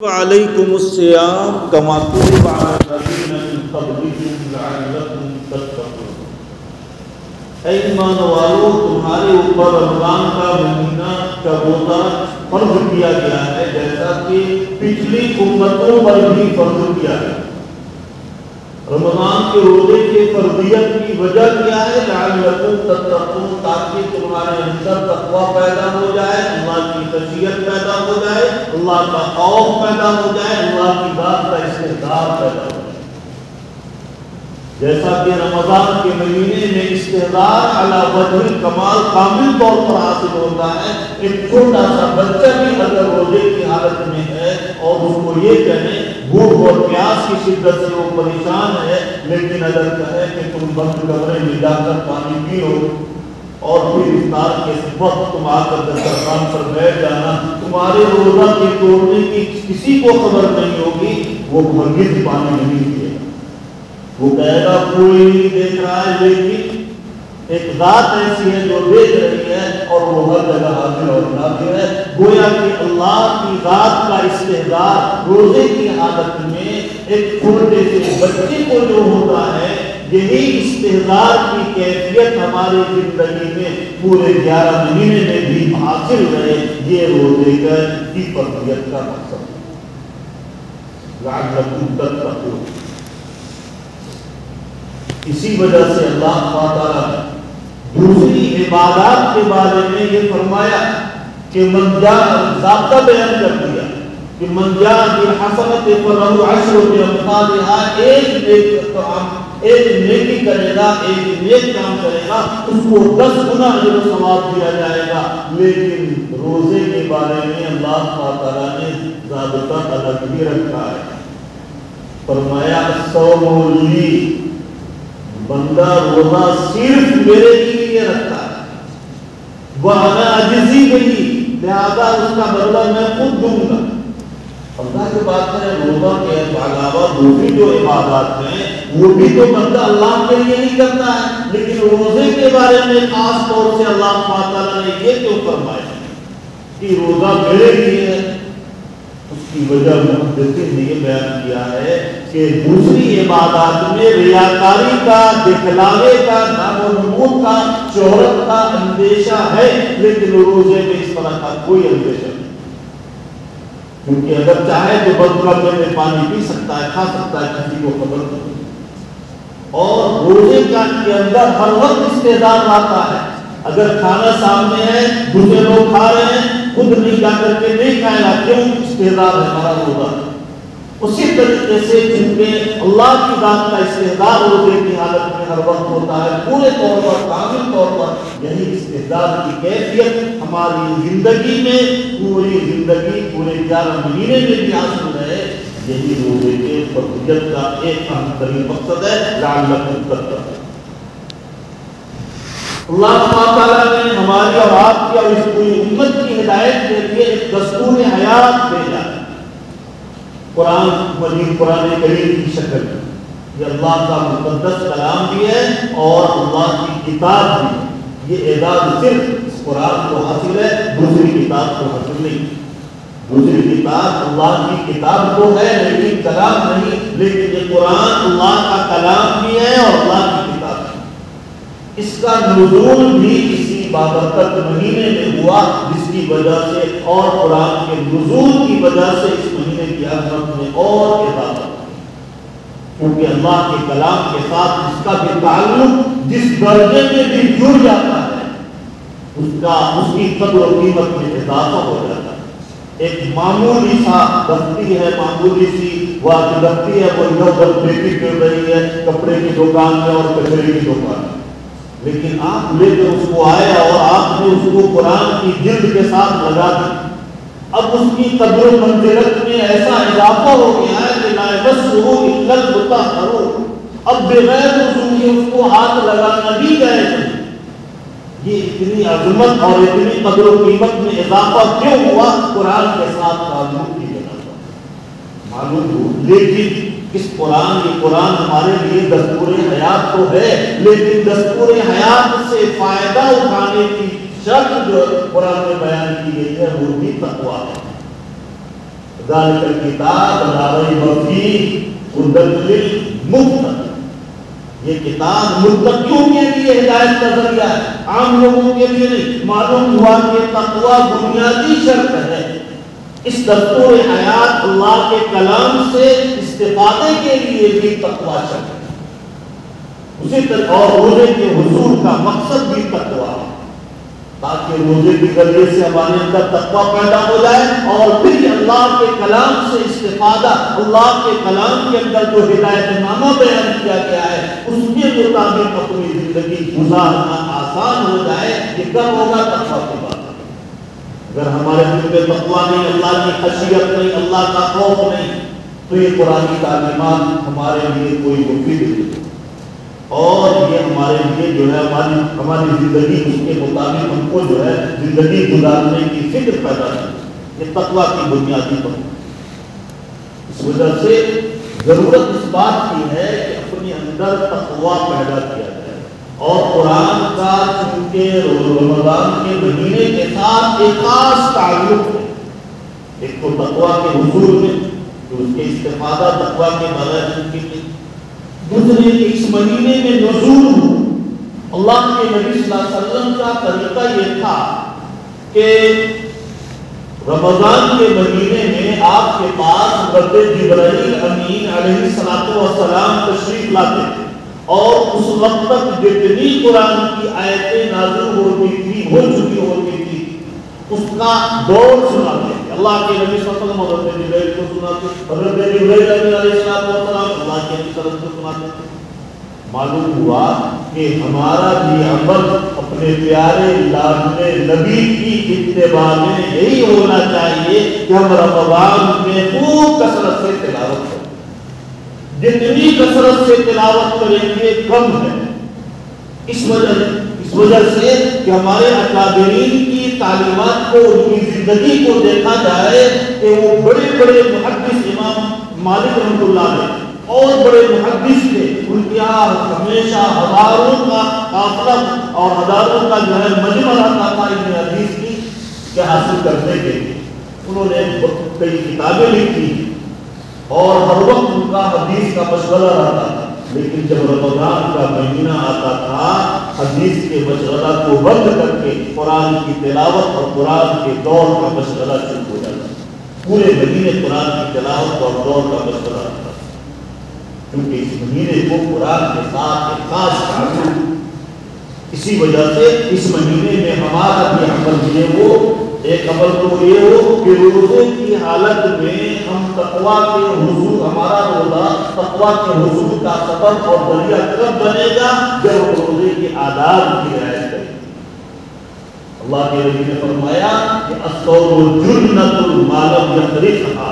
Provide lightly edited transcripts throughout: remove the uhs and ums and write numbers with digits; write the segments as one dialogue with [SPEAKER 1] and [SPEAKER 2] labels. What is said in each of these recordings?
[SPEAKER 1] علیکم الصیام کما کتب علی الذین من قبلکم لعلکم تتقون۔ اے ایمان والو، تمہارے اوپر رمضان کا مہینہ کا روزہ فرض کیا گیا ہے جیسا کہ پچھلی امتوں پر بھی فرض کیا گیا۔ رمضان کے روزے کے فرضیت کی وجہ کیا ہے؟ لعلکم تتقون، تاکہ تمہارے اندر تقویٰ پیدا ہو جائے، اللہ کی خشیت پیدا ہو جائے، اللہ کا خوف پیدا ہو جائے، اللہ کی ذات کا استحضار پیدا ہو جائے۔ جیسا کہ رمضان کے مہینے میں استحضار علی وجہ الکمال کامل طور پر حاصل ہوتا ہے۔ ایک چھوٹا سا بچہ بھی اگر روزے کی حالت میں ہے اور اس کو یہ کہیں بھوک اور پیاس کی شدت سے وہ پریشان ہے، لیکن اگر کہے کہ تم بند کمرے میں جا کر پانی پیو اور پھر افطار کے وقت تم آ کر دسترخوان پر بیٹھ جانا، تمہارے روزہ کے توڑنے کی کسی کو خبر نہیں ہوگی، وہ ہرگز پانی نہیں پیے گا۔ وہ کہے گا کوئی نہیں دیکھ رہا ہے، لیکن ایک ذات ایسی ہے جو دیکھ رہی ہے اور وہ ہر جگہ حاضر اور ناظر ہے۔ گویا کہ اللہ کی ذات کا استحضار روزے کی حالت میں ایک چھوٹے سے بچے کو جو ہوتا ہے، یہی استحضار کی کیفیت ہماری زندگی میں پورے 11 مہینے میں بھی حاصل رہے، یہ روزے کی فرضیت کا مقصد ہے۔ لعلکم تتقون۔ اسی وجہ سے اللہ تعالیٰ نے دوسری عبادات کے بارے میں یہ فرمایا کہ من جاء، ضابطہ بیان کر دیا کہ من جاء بالحسنۃ فلہ عشر امثالها، ایک نیکی کرے گا، ایک نیک کام کرے گا، اس کو 10 گنا اجر و ثواب دیا جائے گا۔ لیکن روزے کے بارے میں اللہ تعالیٰ نے ضابطہ الگ ہی رکھا ہے۔ فرمایا الصوم لی، بندہ روزہ صرف میرے لیے رکھتا ہے، وَأَنَا أَجْزِي بِهِ، لہذا اس کا بدلہ میں خود دوں گا۔ اللہ کی بات ہے، روزہ کے علاوہ دوسری جو عبادات ہیں وہ بھی تو بندہ اللہ کے لیے نہیں کرتا ہے، لیکن روزے کے بارے میں خاص طور سے اللہ تعالیٰ نے یہ کیوں فرمایا کہ روزہ میرے لیے ہے؟ اس کی وجہ محدثین نے یہ بیان کیا ہے کہ دوسری عبادات میں ریاکاری کا، دکھلاوے کا، نام و نمود کا، شہرت کا اندیشہ ہے، لیکن روزے میں اس طرح کا کوئی اندیشہ نہیں، کیونکہ اگر چاہے تو بدقرض میں پانی پی سکتا ہے، کھا سکتا ہے، کسی کو خبر نہیں۔ اور روزے کا کے اندر ہر وقت استعداد آتا ہے، اگر کھانا سامنے ہے، دوسرے لوگ کھا رہے ہیں، خود نہیں جا کر کے نہیں کھائے گا، کیوں؟ استعداد ہے ہمارا روزہ۔ اسی طریقے سے چونکہ اللہ کی ذات کا استحضار روزے کی حالت میں ہر وقت ہوتا ہے، پورے طور پر، کامل طور پر، یہی استحضار کی کیفیت ہماری زندگی میں، پوری زندگی، پورے 11 مہینے میں بھی حاصل ہے۔ یہی روزے کے فرضیت کا ایک اہم ترین مقصد ہے، لعلکم تتقون۔ اللہ تعالیٰ نے ہماری اور آپ کی اور اس پوری امت کی ہدایت کے لیے ایک دستور حیات بھیجا ہے۔ قرآن مجید، قرآن کریم کی شکل میں یہ اللہ کا مقدس کلام بھی ہے اور اللہ کی کتاب بھی ہے۔ یہ اعزاز صرف اس قرآن کو حاصل ہے، دوسری کتاب کو حاصل نہیں۔ دوسری کتاب اللہ کی کتاب کو ہے لیکن کلام نہیں، لیکن یہ قرآن اللہ کا کلام بھی ہے اور اللہ کی کتاب بھی ہے۔ اس کا نزول بھی اسی بابرکت مہینے میں ہوا، جس کی وجہ سے اور قرآن کے نزول کی وجہ سے اس مہینے کی عظمت میں اور اضافہ، کیونکہ اللہ کے کلام کے ساتھ اس کا بھی تعلق جس درجے میں بھی جڑ جاتا ہے، اس کی قدر و قیمت میں اضافہ ہو جاتا ہے۔ ایک معمولی سا بستی ہے، معمولی سی واقعی بستی ہے، وہ ادھر بیٹی کر رہی ہے کپڑے کی دکان میں اور کچہری کی دکان میں، لیکن آپ لے کر اس کو آئے اور آپ نے اس کو قرآن کی جلد کے ساتھ لگا دی، اب اس کی قدر و منزلت میں ایسا اضافہ ہو گیا ہے کہ لا یمسہ الا المطہرون، اب بغیر وضو کے اس کو ہاتھ لگانا بھی جائز نہیں۔ یہ اتنی عظمت اور اتنی قدر و قیمت میں اضافہ کیوں ہوا؟ قرآن کے ساتھ تعلق کی بنا پر معلوم ہو۔ لیکن اس قرآن، یہ قرآن ہمارے لیے دستور حیات تو ہے، لیکن دستور حیات سے فائدہ اٹھانے کی شرط جو قرآن میں بیان کی گئی ہے وہ بھی تقویٰ ہے۔ ذالک الکتاب لا ریب فیہ ھدی للمتقین، یہ کتاب متقیوں کے لیے ہدایت کا ذریعہ ہے، عام لوگوں کے لیے نہیں۔ معلوم ہوا کہ تقوی بنیادی شرط ہے اس دستور حیات اللہ کے کلام سے استفادے کے لیے بھی تقوی شرط ہے۔ اسی طرح اور روزے کے حصول کا مقصد بھی تقوی ہے، تاکہ روزے کے ذریعے سے ہمارے اندر تقوی پیدا ہو جائے اور پھر اللہ کے کلام سے استفادہ، اللہ کے کلام کے اندر جو ہدایت نامہ بیان کیا گیا ہے اس کے مطابق اپنی زندگی گزارنا آسان ہو جائے۔ یہ کب ہوگا؟ تقوی کے بعد۔ اگر ہمارے دل میں تقوی نہیں، اللہ کی خشیت نہیں، اللہ کا خوف نہیں، تو یہ قرآن کی تعلیمات ہمارے لیے کوئی مفید نہیں، اور یہ ہمارے لیے جو ہے ہماری زندگی اس کے مطابق ہم کو جو ہے زندگی گزارنے کی فکر پیدا نہیں۔ یہ تقوی کی بنیادی پر، اس وجہ سے ضرورت اس بات کی ہے کہ اپنے اندر تقوی پیدا کیا جائے، اور قرآن کا چونکہ رمضان کے مہینے کے ساتھ ایک خاص تعلق ہے، ایک تو تقوی کے حصول میں جو اس کے استفادہ تقوی کے بغیر ممکن نہیں، دوسرے اس مہینے میں نزول ہو۔ اللہ کے نبی صلی اللہ علیہ وسلم کا طریقہ یہ تھا کہ رمضان کے مہینے میں آپ کے پاس حضرت جبرائیل امین علیہ السلام تشریف لاتے تھے، اور اس وقت تک جتنی قرآن کی آیتیں نازل ہوتی تھی، ہو چکی ہوتی تھی، اس کا دور سناتے تھے۔ اللہ کے نبی صلی اللہ علیہ وسلم حضرت جبرائیل کو سناتے، حضرت جبرائیل علیہ السلام اللہ کے نبی صلی اللہ علیہ وسلم کو سناتے تھے۔ معلوم ہوا کہ ہمارا بھی عمل اپنے پیارے لاڈلے نبی کی اتباع میں یہی ہونا چاہیے کہ ہم رمضان میں خوب کثرت سے تلاوت کریں، جتنی کثرت سے تلاوت کریں گے کم ہے۔ اس وجہ سے کہ ہمارے اکابرین کی تعلیمات کو، ان کی زندگی کو دیکھا جائے کہ وہ بڑے بڑے محدث، امام مالک رحمۃ اللہ علیہ اور بڑے محدث تھے، ان کے یہاں ہمیشہ ہزاروں کا قافلہ اور ہزاروں کا جو ہے مجمع رہتا تھا علم حدیث کی کہ حاصل کرنے کے لیے۔ انہوں نے کئی کتابیں لکھی اور ہر وقت ان کا حدیث کا مشغلہ رہتا تھا، لیکن جب رمضان کا مہینہ آتا تھا حدیث کے مشغلہ کو بند کر کے قرآن کی تلاوت اور قرآن کے دور کا مشغلہ شروع ہو جاتا تھا۔ پورے مہینے قرآن کی تلاوت اور دور کا مشغلہ رہتا تھا، کیونکہ اس مہینے کو قرآن کے ساتھ ایک خاص تعلق۔ اسی وجہ سے اس مہینے میں ہمارا بھی عمل یہ ہو، ایک عمل تو یہ ہو کہ روزے کی حالت میں ہم تقویٰ کے حصول، ہمارا روزہ تقویٰ کے حصول کا سبب اور ذریعہ کب بنے گا؟ جب روزے کے آداب کی رعایت کریں۔ اللہ کے نبی نے فرمایا کہ الصوم جنۃ ما لم یقرفها،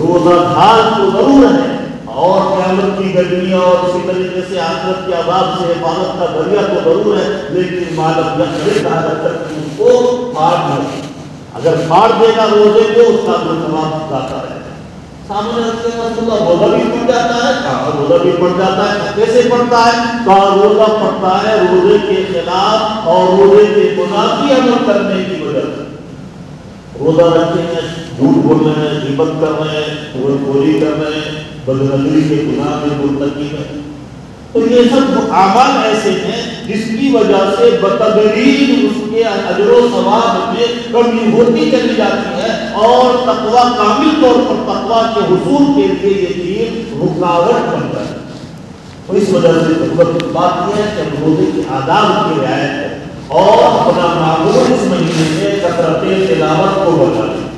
[SPEAKER 1] روزہ دھار تو ضرور ہے اور قیامت کی گرمیاں اور اسی طریقے سے آخرت کے عذاب سے حفاظت کا ذریعہ تو ضرور ہے، لیکن ما لم یقرفها جب تک اس کو پھاڑ نہ، اگر پھاڑ دے گا روزے کو اس کا جو ثواب جاتا ہے۔ سامنے رکھتے ہیں رسول اللہ، روزہ بھی پڑ جاتا ہے، کہاں روزہ بھی پڑ جاتا ہے، کیسے پڑتا ہے؟ کہاں روزہ پڑتا ہے روزے کے خلاف اور روزے کے منافی عمل کرنے کی وجہ سے۔ روزہ رکھتے ہیں، جھوٹ بول رہے ہیں، غیبت کر رہے ہیں، چغلخوری کر رہے ہیں، بدنظری کے گناہ میں مرتکب ہیں، تو یہ سب اعمال ایسے ہیں جس کی وجہ سے بتدریج اس کے اجر و ثواب میں کمی ہوتی چلی جاتی ہے، اور تقویٰ کامل طور پر تقویٰ کے حصول کے لیے یہ چیز رکاوٹ بن جاتی ہے۔ تو اس وجہ سے ضرورت بات یہ ہے کہ ہم روزے کے آداب کی رعایت کریں اور اپنا معمول اس مہینے میں کثرت تلاوت کو بڑھا دیں،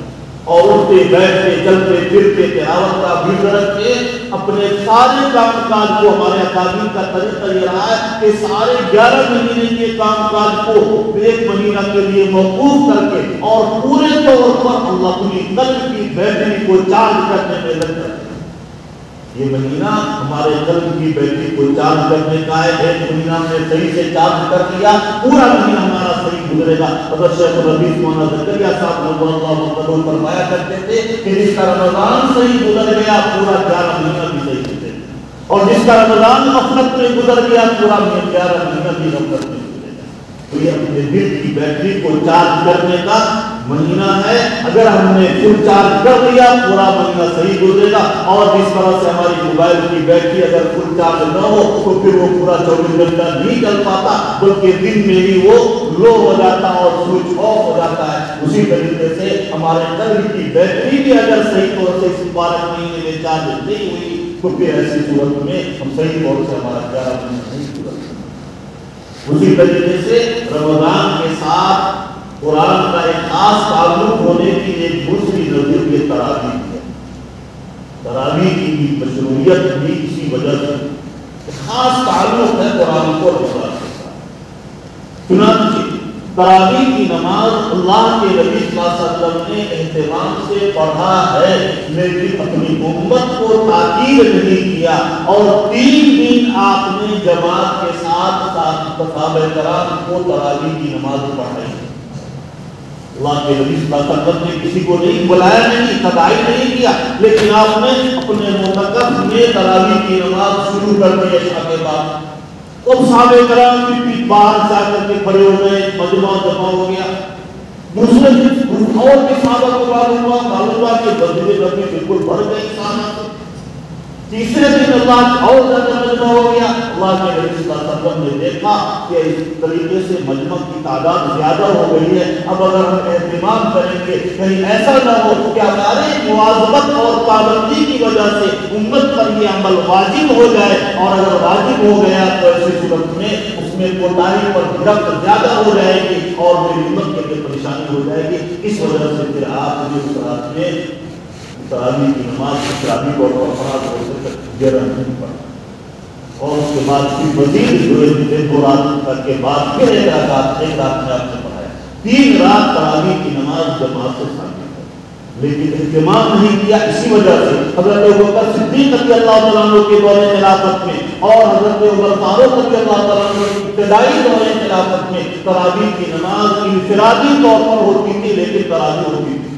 [SPEAKER 1] اور اٹھتے بیٹھتے چلتے پھرتے تلاوت کا بھیڑ رکھ کے اپنے سارے کام کاج کو، ہمارے اکابر کا طریقہ یہ رہا ہے کہ سارے 11 مہینے کے کام کاج کو ایک مہینہ کے لیے موقوف کر کے اور پورے طور پر اللہ اپنی قلب کی بیٹری کو چارج کرنے میں لگ جاتے ہیں۔ یہ مہینہ ہمارے قلب کی بیٹری کو چارج کرنے کا ہے، ایک مہینہ ہم نے صحیح سے چارج کر دیا، پورا مہینہ ہمارا صحیح گزرے گا۔ حضرت شیخ الحدیث مولانا زکریا صاحب رضی اللہ عنہ فرمایا کرتے تھے کہ جس کا رمضان صحیح گزر گیا پورا 11 مہینہ بھی صحیح گزرے گا، اور جس کا رمضان غفلت میں گزر گیا پورا 11 مہینہ بھی غفلت میں گزرے گا۔ تو یہ اپنے دل کی بیٹری کو چارج کرنے کا مہینہ ہے، اگر ہم نے فل چارج کر لیا پورا مہینہ صحیح گزرے گا، اور جس طرح سے ہماری موبائل کی بیٹری اگر فل چارج نہ ہو تو پھر وہ پورا 24 گھنٹہ نہیں چل پاتا، بلکہ دن میں ہی وہ لو ہو جاتا اور سوئچ آف ہو جاتا ہے۔ اسی طریقے سے ہمارے قلب کی بیٹری بھی اگر صحیح طور سے اس مبارک مہینے میں چارج نہیں ہوئی تو پھر ایسی صورت میں ہم صحیح طور سے ہمارا پیارا مہینہ نہیں پورا کرتے۔ اسی طریقے سے رمضان کے ساتھ قرآن کا ایک خاص تعلق ہونے کی ایک دوسری نظر یہ تراویح ہے۔ تراویح کی مشروعیت بھی اسی وجہ سے خاص تعلق ہے قرآن کو رمضان کے ساتھ۔ چنانچہ تراویح کی نماز اللہ کے نبی صلی اللہ علیہ وسلم نے اہتمام سے پڑھا ہے، لیکن اپنی امت کو تاکید نہیں کیا، اور 3 دن آپ نے جماعت کے ساتھ صحابہ کرام کو تراویح کی نماز پڑھائی۔ اللہ کے نبی صلی اللہ علیہ وسلم نے کسی کو نہیں بلایا، نہیں تداعی نہیں کیا، لیکن آپ نے اپنے معتکف میں تراویح کی نماز شروع کر دی عشاء کے بعد۔ اب صحابہ کرام بھی باہر جا کر کے کھڑے ہو گئے، مجمع جمع ہو گیا۔ دوسرے دن اور بھی صحابہ کو معلوم ہوا کہ مسجد نبی بالکل بھر گئی صحابہ سے۔ تیسرے دن اللہ اور زیادہ مجمع ہو گیا۔ اللہ کے نبی صلی اللہ علیہ وسلم نے دیکھا کہ اس طریقے سے مجمع کی تعداد زیادہ ہو گئی ہے، اب اگر ہم اہتمام کریں گے کہیں ایسا نہ ہو کہ ہماری مواظبت اور پابندی کی وجہ سے امت پر یہ عمل واجب ہو جائے، اور اگر واجب ہو گیا تو ایسی صورت میں اس میں کوتاہی پر گرفت زیادہ ہو جائے گی اور میری امت کے لیے پریشانی ہو جائے گی۔ اس وجہ سے پھر آپ نے اس رات میں تراویح کی نماز تراویح کو افراد ہو سے گرہ نہیں پڑا، اور اس کے بعد پھر مزید دن کو رات کے بعد پھر ایک رات میں آپ نے پڑھایا۔ 3 رات تراویح کی نماز جماعت سے شامل ہے، لیکن اہتمام نہیں کیا۔ اسی وجہ سے حضرت ابوبکر صدیق رضی اللہ تعالیٰ عنہ کے دور خلافت میں اور حضرت عمر فاروق رضی اللہ تعالیٰ عنہ کی ابتدائی دور خلافت میں تراویح کی نماز انفرادی طور پر ہوتی تھی، لیکن تراویح ہوتی تھی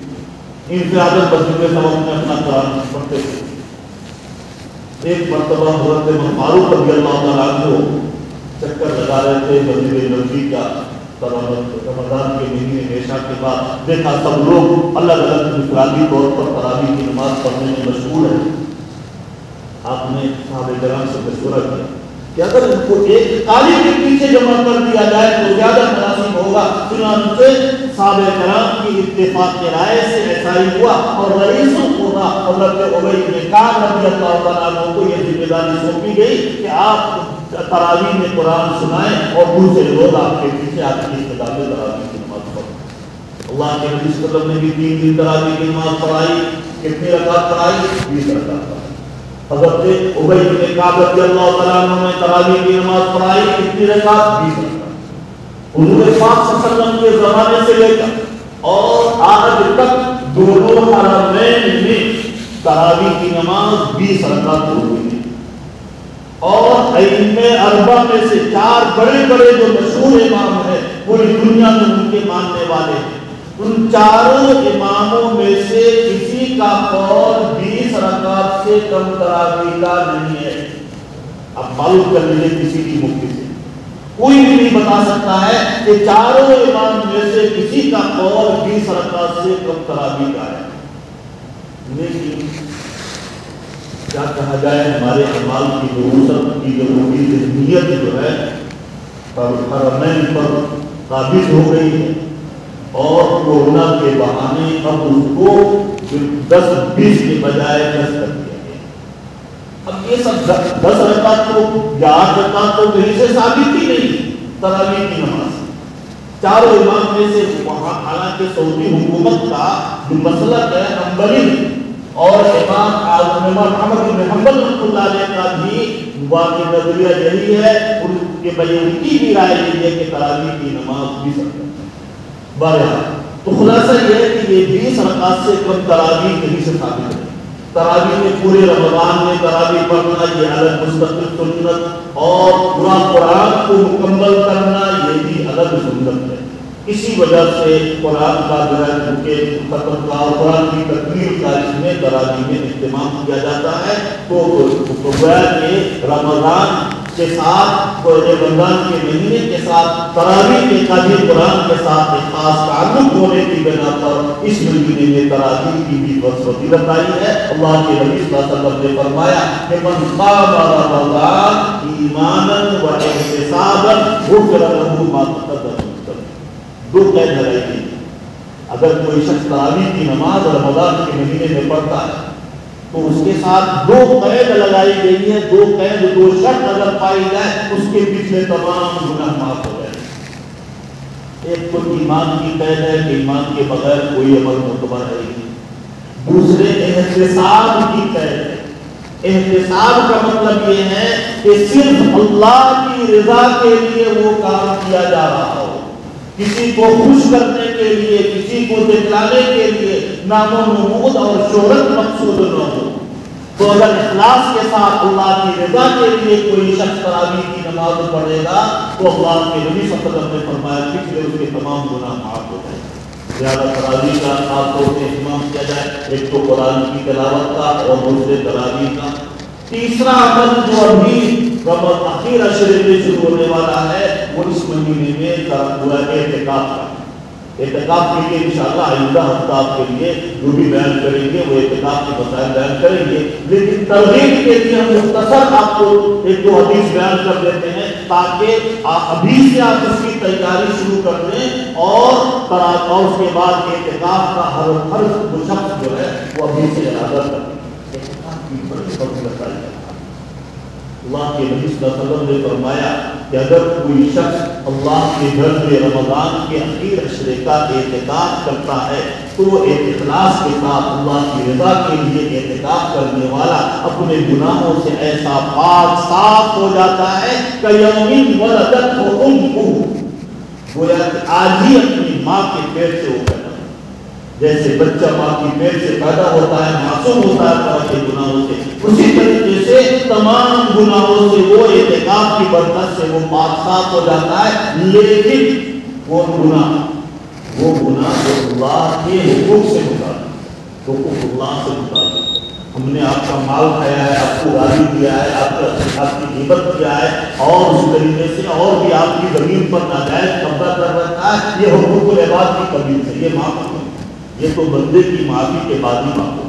[SPEAKER 1] انفرادی مسجد میں سب اپنے اپنا قرآن پڑھتے تھے۔ ایک مرتبہ حضرت عمر فاروق رضی اللہ تعالیٰ عنہ چکر لگا رہے تھے مسجد نبوی کا، رمضان کے مہینے میں عشاء کے بعد دیکھا سب لوگ الگ الگ انفرادی طور پر تراویح کی نماز پڑھنے میں مشغول ہیں۔ آپ نے صحابہ کرام سے مشورہ کیا کہ اگر ان کو ایک تالی کے پیچھے جمع کر دیا جائے تو زیادہ مناسب ہوگا۔ چنانچہ صحابہ کرام کی اتفاق کے رائے سے ایسا ہی ہوا، اور رئیس القرہ حضرت ابی بن کعب رضی اللہ تعالیٰ عنہ کو یہ ذمہ داری سونپی گئی کہ آپ تراویح میں قرآن سنائیں اور دوسرے لوگ آپ کے پیچھے آپ کی ابتدا میں تراویح کی نماز پڑھیں۔ اللہ کے نبی صلی اللہ علیہ وسلم نے بھی 3 دن تراویح کی نماز پڑھائی۔ کتنی رکعت پڑھائی؟ 20 رکعت پڑھائی۔ حضرت ابی بن کعب رضی اللہ تعالیٰ عنہ نے تراویح کی نماز پڑھائی، کتنی رکعت؟ 20 رکعت۔ حضور پاک صلی اللہ علیہ وسلم کے زمانے سے لے کر اور آج تک دونوں حرمین میں تراویح کی نماز 20 رکعت ہوئی ہے، اور ائمہ اربعہ میں سے 4 بڑے بڑے جو مشہور امام ہیں پوری دنیا میں ان کے ماننے والے ہیں، ان 4 اماموں میں سے کسی کا قول 20 رکعت سے کم تراویح کا نہیں ہے۔ اب معلوم کر لیجیے کسی کی مفتی سے، کوئی بھی نہیں بتا سکتا ہے کہ 4 امام میں سے کسی کا قول 20 رکعت سے کم تراویح کا ہے۔ لیکن کیا کہا جائے، ہمارے اعمال کی وسعت کی ضروری ذہنیت جو ہے حرمین پر قابض ہو گئی ہے، اور کورونا کے بہانے اب اس کو 10-20 کے بجائے 10 کر دیا گیا۔ اب یہ سب 10 رکعت تو یا 8 رکعت تو کہیں سے ثابت ہی نہیں تراویح کی نماز۔ 4 امام میں سے وہاں حالانکہ سعودی حکومت کا جو مسلک ہے حنبلی، اور امام احمد بن حنبل رحمۃ اللہ علیہ کا بھی واقعی نظریہ یہی ہے، ان کے کی بھی رائے یہی ہے کہ تراویح کی نماز 20 رکعت۔ بہرحال تو خلاصہ یہ ہے کہ یہ 20 رکعت سے کم تراویح کہیں سے ثابت ہے۔ تراویح میں پورے رمضان میں تراویح پڑھنا یہ الگ مستقل سنت، اور پورا قرآن کو مکمل کرنا یہ بھی الگ سنت ہے۔ اسی وجہ سے قرآن کا جو ہے ختم کا اور قرآن کی تکمیل کا اس میں تراویح میں اہتمام کیا جاتا ہے۔ تو گویا کہ رمضان کے ساتھ رمضان کے مہینے کے ساتھ تراویح کے قاضی قرآن کے ساتھ ایک خاص تعلق ہونے کی بنا پر اس مہینے میں تراویح کی بھی فضیلت آئی ہے۔ اللہ کے نبی صلی اللہ علیہ وسلم نے فرمایا کہ من قام رمضان ایمانا و احتسابا غفر له ما تقدم من ذنبه۔ دو قید لگائی گئی، اگر کوئی شخص تراویح کی نماز رمضان کے مہینے میں پڑھتا ہے تو اس کے ساتھ دو قید لگائی گئی ہے، دو قید، دو شرط اگر پائی جائے اس کے پچھلے تمام گناہ معاف ہو جائے۔ ایک تو ایمان کی قید ہے کہ ایمان کے بغیر کوئی عمل معتبر ہے نہیں، دوسرے احتساب کی قید ہے۔ احتساب کا مطلب یہ ہے کہ صرف اللہ کی رضا کے لیے وہ کام کیا جا رہا ہو، کسی کو خوش کرنے کے لیے، کسی کو دکھلانے کے لیے نام و نمود اور شہرت مقصود نہ ہو۔ تو اگر اخلاص کے ساتھ اللہ کی رضا کے لیے کوئی شخص تراویح کی نماز پڑھے گا تو اللہ کے نبی صلی اللہ علیہ وسلم نے فرمایا پچھلے اس کے تمام گناہ معاف ہو جائیں۔ زیادہ تراویح کا خاص طور سے اہتمام کیا جائے، ایک تو قرآن کی تلاوت کا اور دوسرے تراویح کا۔ تیسرا عمل جو ابھی رمضان اخیر عشرے میں شروع ہونے والا ہے وہ اس مہینے میں اعتکاف کا۔ اعتکاف کے لیے انشاءاللہ آئندہ ہفتہ آپ کے لیے جو بھی بیان کریں گے وہ اعتکاف کے مسائل بیان کریں گے، لیکن ترغیب کے لیے ہم مختصر آپ کو ایک دو حدیث بیان کر دیتے ہیں تاکہ ابھی سے آپ اس کی تیاری شروع کر دیں اور اس کے بعد اعتکاف کا ہر شخص جو ہے وہ ابھی سے ارادہ کریں۔ اللہ کے نبی صلی اللہ علیہ وسلم نے فرمایا کہ اگر کوئی شخص اللہ کے گھر میں رمضان کے اخیر عشرے کا اعتکاف کرتا ہے تو وہ اخلاص کے ساتھ اللہ کی رضا کے لیے اعتکاف کرنے والا اپنے گناہوں سے ایسا پاک صاف ہو جاتا ہے کہ یوم ولدتہ امہ، گویا کہ آج ہی اپنی ماں کے پیٹ سے ہو گیا، جیسے بچہ ماں کی پیٹ سے پیدا ہوتا ہے معصوم ہوتا ہے اللہ کے گناہوں سے، اسی طریقے سے تمام گناہوں سے وہ اعتکاف کی برکت سے وہ پاک صاف ہو جاتا ہے۔ لیکن وہ گناہ جو اللہ کے حقوق سے متعلق، حقوق اللہ سے متعلق، ہم نے آپ کا مال کھایا ہے، آپ کو گالی دیا ہے، آپ کی غیبت کیا ہے اور اس طریقے سے اور بھی آپ کی زمین پر ناجائز قبضہ کر رکھا ہے، یہ حقوق العباد کی کمی سے یہ معاف نہیں، یہ تو بندے کی معافی کے بعد ہی معاف ہو۔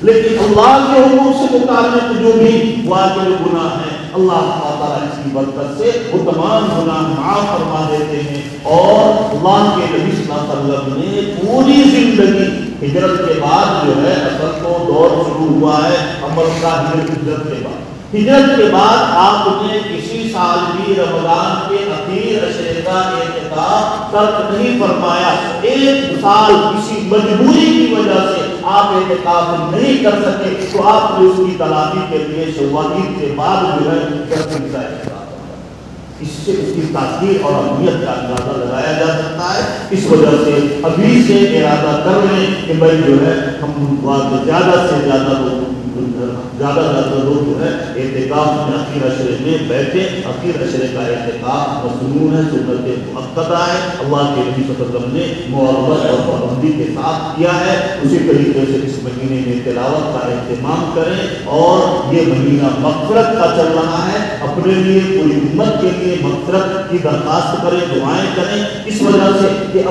[SPEAKER 1] لیکن اللہ کے حقوق سے متعلق جو بھی واجب گناہ ہیں اللہ تعالیٰ اس کی برکت سے وہ تمام گناہ معاف فرما دیتے ہیں۔ اور اللہ کے نبی صلی اللہ علیہ وسلم نے پوری زندگی ہجرت کے بعد جو ہے اصل تو دور شروع ہوا ہے عمل کا ہجرت کے بعد، ہجرت کے بعد آپ نے کسی سال بھی رمضان کے اخیر عشرے کا اعتکاف ترک نہیں فرمایا۔ ایک سال کسی مجبوری کی وجہ سے آپ اعتکاف نہیں کر سکے تو آپ نے اس کی تلافی کے لیے شوال عید کے بعد جو ہے اس سے اس کی تاثیر اور اہمیت کا اندازہ لگایا جا سکتا ہے۔ اس وجہ سے ابھی سے ارادہ کر لیں کہ بھائی جو ہے ہم زیادہ سے زیادہ لوگ جو ہے اعتکاف میں اخیر عشرے میں بیٹھے۔ اخیر عشرے کا اعتکاف مصنون ہے، سنت مؤکدہ ہے، اللہ کے نبی صلی اللہ علیہ وسلم نے معاوضت اور پابندی کے ساتھ کیا ہے۔ اسی طریقے سے اس مہینے میں تلاوت کا اہتمام کریں اور یہ مہینہ مغفرت کا چل رہا ہے، اپنے لیے پوری امت کے لیے مغفرت کی درخواست کریں، دعائیں کریں، اس وجہ سے کہ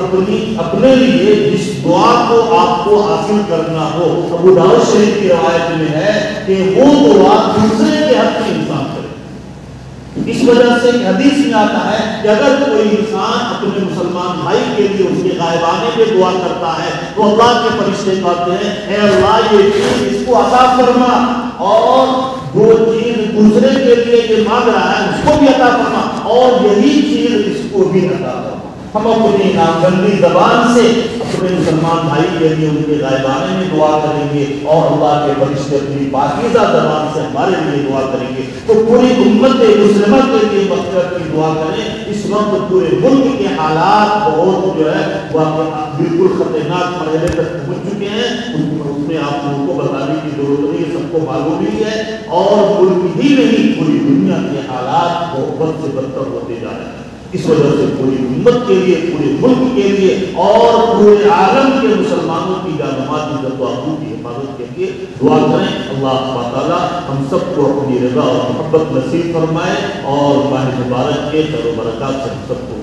[SPEAKER 1] اپنے لیے جس دعا کو آپ کو حاصل کرنا ہو، ابو داؤد شریف کی روایت میں ہے کہ وہ دعا دوسرے کے حق میں انسان کرے۔ اس وجہ سے حدیث میں آتا ہے کہ اگر کوئی انسان اپنے مسلمان بھائی کے لیے اس کے غائبانے پہ دعا کرتا ہے تو اللہ کے فرشتے کہتے ہیں اے اللہ یہ چیز اس کو عطا فرما، اور جو چیز دوسرے کے لیے یہ مانگ رہا ہے اس کو بھی عطا فرما، اور یہی چیز اس کو بھی عطا فرما۔ ہم اپنی نامگندی زبان سے اپنے مسلمان بھائی کے لیے ان کے غائبانے میں دعا کریں گے اور اللہ کے فرشتے اپنی پاکیزہ زبان سے ہمارے لیے دعا کریں گے، تو پوری امت مسلمہ کے لیے مغفرت کی دعا کریں۔ اس وقت پورے ملک کے حالات بہت جو ہے بالکل خطرناک مرحلے تک پہنچ چکے ہیں، اس میں آپ لوگوں کو بتانے کی ضرورت نہیں ہے، سب کو معلوم ہی ہے، اور ملک ہی نہیں پوری دنیا کے حالات بہت سے بدتر ہوتے جا رہے ہیں۔ اس وجہ سے پوری امت کے لیے، پورے ملک کے لیے اور پورے عالم کے مسلمانوں کی جانمازی حضرت ابو کی حفاظت کے لیے دعا کریں۔ اللہ تعالیٰ ہم سب کو اپنی رضا اور محبت نصیب فرمائے اور ماہ مبارک کے خیر و برکات سے ہم سب کو